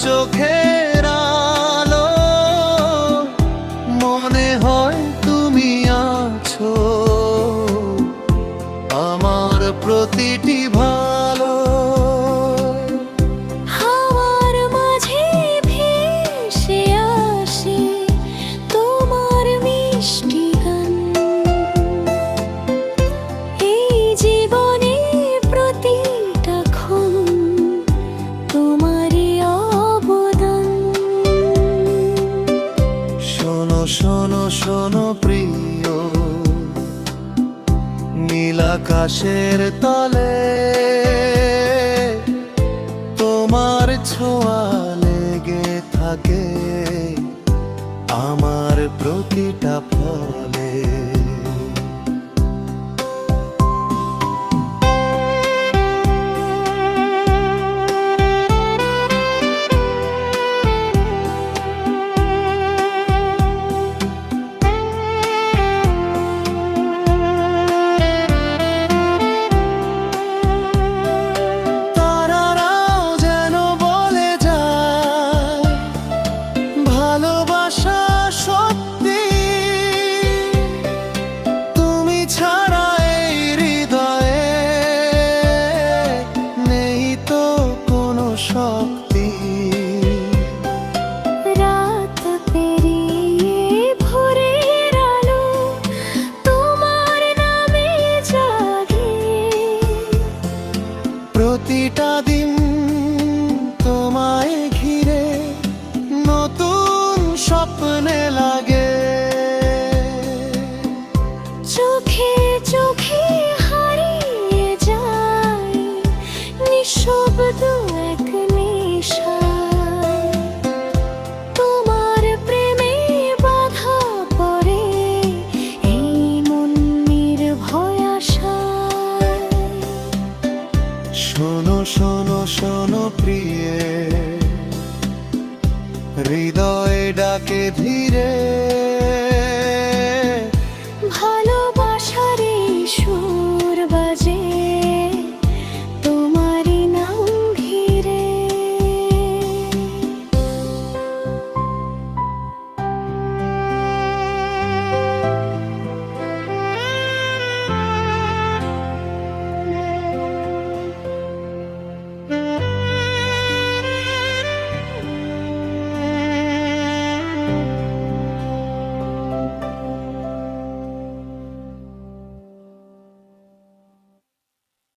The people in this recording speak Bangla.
চোখের আলো, মনে হয় তুমি আছো আমার প্রতিটি ভালো। হাওয়ার মাঝে ভেসে আসে তোমার মিষ্টি গান, এই জীবনে প্রতিটা ক্ষণ তোমারই অবদান। শোনো শোনো শোনো প্রিয়, নীল আকাশের তলে তোমার ছোঁয়া লেগে থাকে আমার প্রতিটা ফলে। ভালোবাসা সত্যি, তুমি ছাড়া এই হৃদয়ে নেই তো কোনো শক্তি। রাত পেরিয়ে ভোরের আলো তোমার নামে জাগে, প্রতিটা দিন তোমায় ঘিরে নতুন স্বপ্নে লাগে। চোখে চোখে হারিয়ে যায় নিঃশব্দ এক নেশায়, তোমার প্রেমে বাধা পড়ে এই মন নির্ভয় আশায়। শোনো শোনো শোনো প্রিয়ে, হৃদয় ডাকে ধীরে